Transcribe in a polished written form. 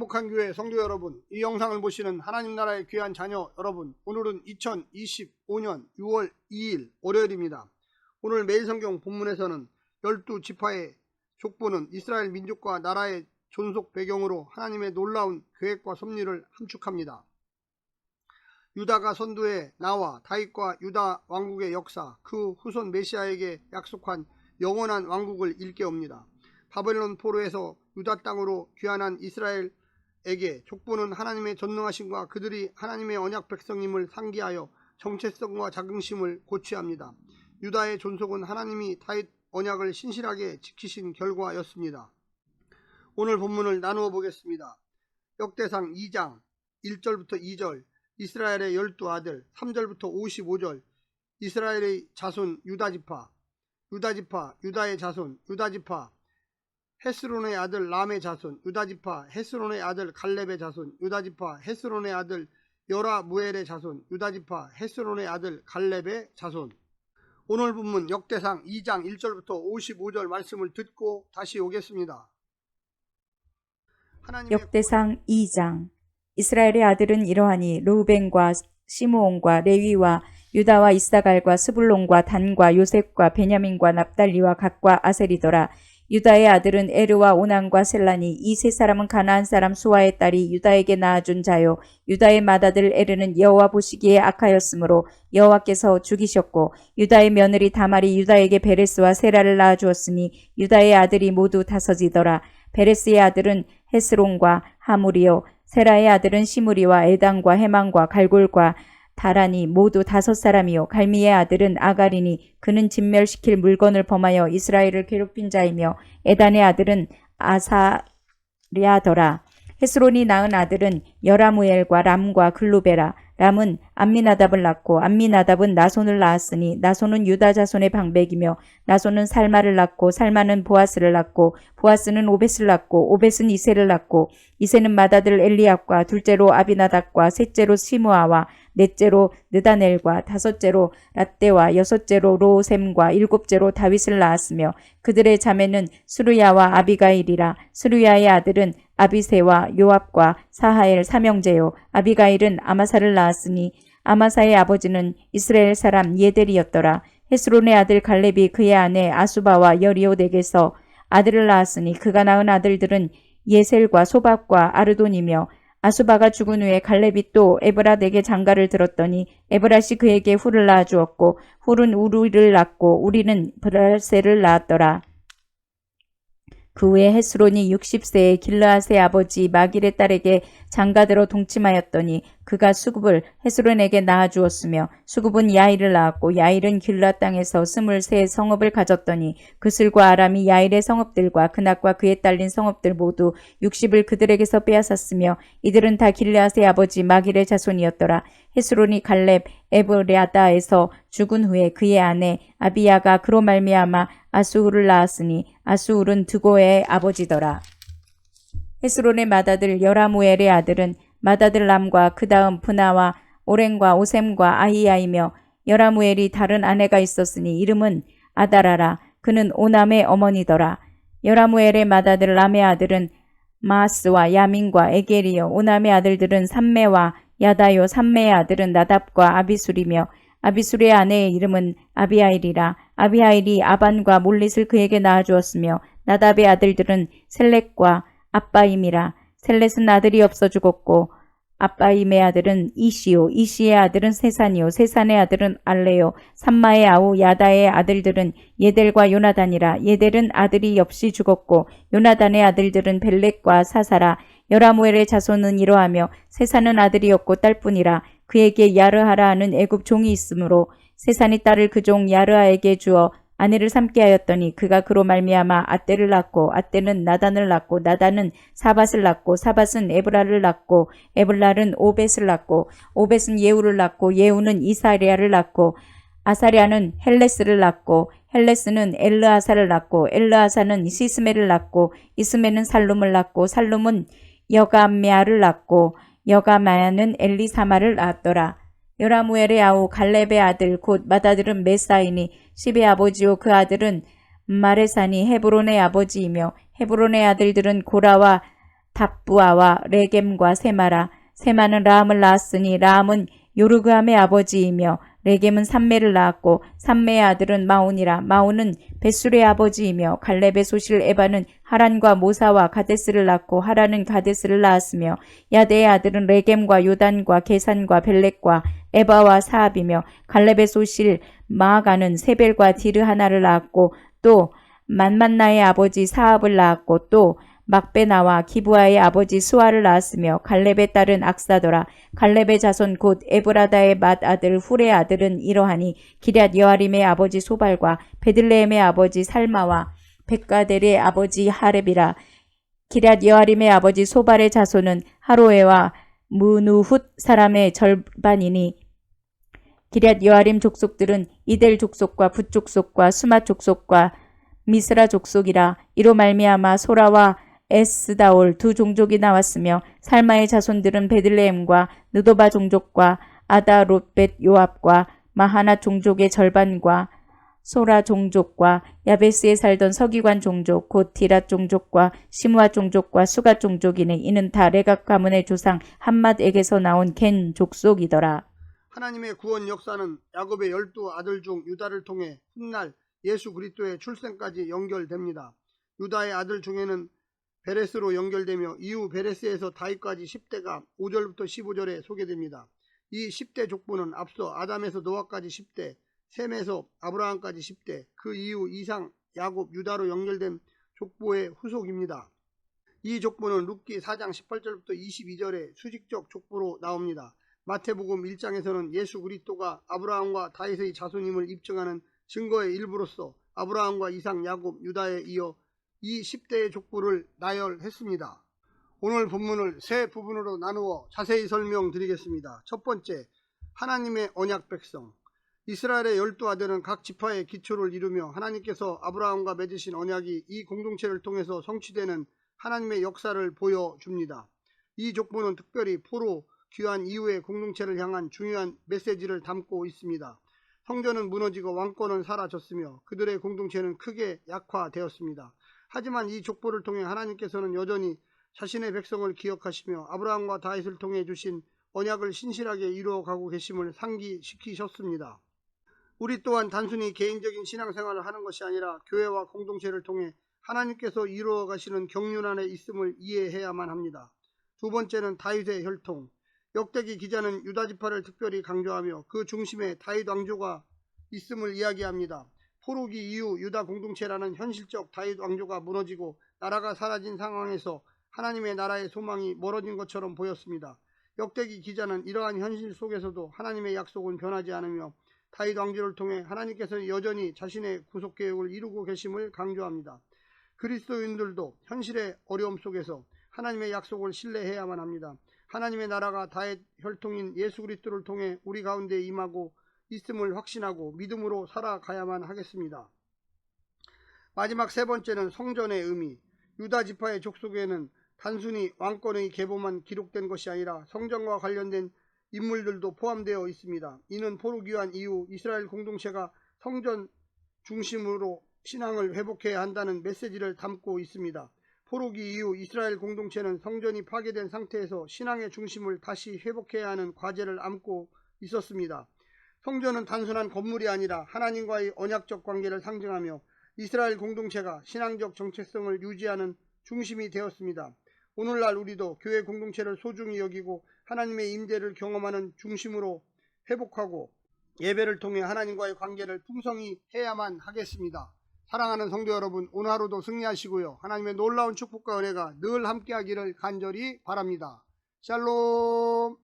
거룩한 교회 성도 여러분, 이 영상을 보시는 하나님 나라의 귀한 자녀 여러분, 오늘은 2025년 6월 2일 월요일입니다. 오늘 매일 성경 본문에서는 12지파의 족보는 이스라엘 민족과 나라의 존속 배경으로 하나님의 놀라운 계획과 섭리를 함축합니다. 유다가 선두에 나와 다윗과 유다 왕국의 역사, 그 후손 메시아에게 약속한 영원한 왕국을 일깨웁니다. 바벨론 포로에서 유다 땅으로 귀환한 이스라엘에게 족보는 하나님의 전능하심과 그들이 하나님의 언약 백성임을 상기하여 정체성과 자긍심을 고취합니다. 유다의 존속은 하나님이 다윗 언약을 신실하게 지키신 결과였습니다. 오늘 본문을 나누어 보겠습니다. 역대상 2장 1절부터 2절, 이스라엘의 12아들 3절부터 55절, 이스라엘의 자손 유다지파, 유다의 자손 유다지파, 헤스론의 아들 람의 자손 유다지파, 헤스론의 아들 갈렙의 자손 유다지파, 헤스론의 아들 여라무엘의 자손 유다지파, 헤스론의 아들 갈렙의 자손. 오늘 본문 역대상 2장 1절부터 55절 말씀을 듣고 다시 오겠습니다. 역대상 2장. 이스라엘의 아들은 이러하니 르우벤과 시므온과 레위와 유다와 이사갈과 스불론과 단과 요셉과 베냐민과 납달리와 gad과 아셀이더라. 유다의 아들은 에르와 오난과 셀라니, 이 세 사람은 가나안 사람 수아의 딸이 유다에게 낳아준 자요. 유다의 맏아들 에르는 여호와 보시기에 악하였으므로 여호와께서 죽이셨고, 유다의 며느리 다말이 유다에게 베레스와 세라를 낳아주었으니 유다의 아들이 모두 다섯이더라. 베레스의 아들은 헤스론과 하물이요, 세라의 아들은 시므리와 에단과 헤만과 갈골과 다라니 모두 5사람이요. 갈미의 아들은 아가리니 그는 진멸시킬 물건을 범하여 이스라엘을 괴롭힌 자이며, 에단의 아들은 아사랴더라. 헤스론이 낳은 아들은 여라무엘과 람과 글루베라. 람은 암미나답을 낳고 암미나답은 나손을 낳았으니 나손은 유다 자손의 방백이며, 나손은 살마를 낳고 살마는 보아스를 낳고 보아스는 오벳을 낳고 오벳은 이세를 낳고 이세는 맏아들 엘리압과 둘째로 아비나답과 셋째로 시므아와 넷째로 느다넬과 다섯째로 랏대와 여섯째로 로셈과 일곱째로 다윗을 낳았으며, 그들의 자매는 스루야와 아비가일이라. 스루야의 아들은 아비새와 요압과 사하엘 삼형제요. 아비가일은 아마사를 낳았으니 아마사의 아버지는 이스라엘 사람 예델이었더라. 헤스론의 아들 갈렙이 그의 아내 아수바와 여리옷에게서 아들을 낳았으니 그가 낳은 아들들은 예셀과 소박과 아르돈이며, 아수바가 죽은 후에 갈렙이 또 에브랏에게 장가를 들었더니 에브랏이 그에게 훌을 낳아주었고, 훌은 우리를 낳고 우리는 브랄세를 낳았더라. 그 후에 헤스론이 60세에 길르앗의 아버지 마길의 딸에게 장가들어 동침하였더니 그가 수굽을 헤스론에게 낳아주었으며, 수굽은 야일을 낳았고 야일은 길르앗 땅에서 23 성읍을 가졌더니 그슬과 아람이 야일의 성읍들과 그낙과 그에 딸린 성읍들 모두 60을 그들에게서 빼앗았으며, 이들은 다 길르앗의 아버지 마길의 자손이었더라. 헤스론이 갈렙 에브랴다에서 죽은 후에 그의 아내 아비야가 그로 말미암아 아수훌을 낳았으니 아수훌은 드고의 아버지더라. 헤스론의 맏아들 여라무엘의 아들은 맏아들 람과 그 다음 브나와 오렌과 오셈과 아히야이며, 여라무엘이 다른 아내가 있었으니 이름은 아다라라. 그는 오남의 어머니더라. 여라무엘의 맏아들 람의 아들은 마아스와 야민과 에겔이요. 오남의 아들들은 삼매와 야다요. 삼매의 아들은 나답과 아비술이며, 아비술의 아내의 이름은 아비하일이라. 아비하일이 아반과 몰릿을 그에게 낳아주었으며, 나답의 아들들은 셀렉과 아빠임이라. 셀렛은 아들이 없어 죽었고, 아빠임의 아들은 이시요, 이시의 아들은 세산이요, 세산의 아들은 알레요. 삼마의 아우 야다의 아들들은 예델과 요나단이라. 예델은 아들이 없이 죽었고, 요나단의 아들들은 벨렉과 사사라. 여라무엘의 자손은 이러하며 세산은 아들이 없고 딸뿐이라. 그에게 야르하라 하는 애굽 종이 있으므로 세산이 딸을 그 종 야르하에게 주어 아내를 삼게 하였더니 그가 그로 말미암아 아떼를 낳고, 아떼는 나단을 낳고, 나단은 사밧을 낳고, 사밧은 에브라를 낳고, 에블랄은 오벳을 낳고, 오벳은 예후를 낳고, 예후는 이사랴를 낳고, 아사랴는 헬레스를 낳고, 헬레스는 엘르아사를 낳고, 엘르아사는 시스메를 낳고, 이스메는 살룸을 낳고, 살룸은 여가메아를 낳고, 여가마야는 엘리사마를 낳았더라. 여라무엘의 아우 갈렙의 아들 곧 맏아들은 메사이니 십의 아버지요, 그 아들은 마레사니 헤브론의 아버지이며, 헤브론의 아들들은 고라와 답부아와 레겜과 세마라. 세마는 라함을 낳았으니 라함은 요르그함의 아버지이며 레겜은 삼매를 낳았고 삼매의 아들은 마온이라. 마온은 벳술의 아버지이며 갈렙의 소실 에바는 하란과 모사와 가데스를 낳고 하란은 가데스를 낳았으며 야데의 아들은 레겜과 요단과 게산과 벨렉과 에바와 사압이며 갈렙의 소실 마아가는 세벨과 디르하나를 낳았고 또 만만나의 아버지 사압을 낳았고 또 막베나와 기브아의 아버지 수아를 낳았으며 갈렙의 딸은 악사더라. 갈렙의 자손 곧 에브라다의 맏아들 훌의 아들은 이러하니 기럇 여아림의 아버지 소발과 베들레헴의 아버지 살마와 백가델의 아버지 하렙이라. 기럇 여아림의 아버지 소발의 자손은 하로에와 무누훗 사람의 절반이니 기럇 여아림 족속들은 이델 족속과 붓 족속과 수맛 족속과 미스라 족속이라. 이로 말미암아 소라와 에스다올 두 종족이 나왔으며 살마의 자손들은 베들레헴과 느도바 종족과 아다롯벳 요압과 마하나 종족의 절반과 소라 종족과 야베스에 살던 서기관 종족 곧 디랏 종족과 시므아 종족과 수가 종족이니 이는 다 레갑 가문의 조상 함맛에게서 나온 겐 족속이더라. 하나님의 구원 역사는 야곱의 12 아들 중 유다를 통해 훗날 예수 그리스도의 출생까지 연결됩니다. 유다의 아들 중에는 베레스로 연결되며 이후 베레스에서 다윗까지 10대가 5절부터 15절에 소개됩니다. 이 10대 족보는 앞서 아담에서 노아까지 10대, 셈에서 아브라함까지 10대, 그 이후 이상, 야곱, 유다로 연결된 족보의 후속입니다. 이 족보는 룻기 4장 18절부터 22절에 수직적 족보로 나옵니다. 마태복음 1장에서는 예수 그리스도가 아브라함과 다윗의 자손임을 입증하는 증거의 일부로서 아브라함과 이삭, 야곱, 유다에 이어 이 10대의 족보를 나열했습니다. 오늘 본문을 세 부분으로 나누어 자세히 설명드리겠습니다. 첫 번째, 하나님의 언약 백성. 이스라엘의 12아들은 각 지파의 기초를 이루며 하나님께서 아브라함과 맺으신 언약이 이 공동체를 통해서 성취되는 하나님의 역사를 보여줍니다. 이 족보는 특별히 포로 귀환 이후의 공동체를 향한 중요한 메시지를 담고 있습니다. 성전은 무너지고 왕권은 사라졌으며 그들의 공동체는 크게 약화되었습니다. 하지만 이 족보를 통해 하나님께서는 여전히 자신의 백성을 기억하시며 아브라함과 다윗을 통해 주신 언약을 신실하게 이루어가고 계심을 상기시키셨습니다. 우리 또한 단순히 개인적인 신앙생활을 하는 것이 아니라 교회와 공동체를 통해 하나님께서 이루어 가시는 경륜 안에 있음을 이해해야만 합니다. 두 번째는 다윗의 혈통. 역대기 기자는 유다지파를 특별히 강조하며 그 중심에 다윗 왕조가 있음을 이야기합니다. 포로기 이후 유다 공동체라는 현실적 다윗 왕조가 무너지고 나라가 사라진 상황에서 하나님의 나라의 소망이 멀어진 것처럼 보였습니다. 역대기 기자는 이러한 현실 속에서도 하나님의 약속은 변하지 않으며 다윗 왕조를 통해 하나님께서는 여전히 자신의 구속계획을 이루고 계심을 강조합니다. 그리스도인들도 현실의 어려움 속에서 하나님의 약속을 신뢰해야만 합니다. 하나님의 나라가 다윗 혈통인 예수 그리스도를 통해 우리 가운데 임하고 있음을 확신하고 믿음으로 살아가야만 하겠습니다. 마지막 세 번째는 성전의 의미. 유다 지파의 족속에는 단순히 왕권의 계보만 기록된 것이 아니라 성전과 관련된 인물들도 포함되어 있습니다. 이는 포로 귀환 이후 이스라엘 공동체가 성전 중심으로 신앙을 회복해야 한다는 메시지를 담고 있습니다. 포로기 이후 이스라엘 공동체는 성전이 파괴된 상태에서 신앙의 중심을 다시 회복해야 하는 과제를 안고 있었습니다. 성전은 단순한 건물이 아니라 하나님과의 언약적 관계를 상징하며 이스라엘 공동체가 신앙적 정체성을 유지하는 중심이 되었습니다. 오늘날 우리도 교회 공동체를 소중히 여기고 하나님의 임재를 경험하는 중심으로 회복하고 예배를 통해 하나님과의 관계를 풍성히 해야만 하겠습니다. 사랑하는 성도 여러분, 오늘 하루도 승리하시고요. 하나님의 놀라운 축복과 은혜가 늘 함께하기를 간절히 바랍니다. 샬롬.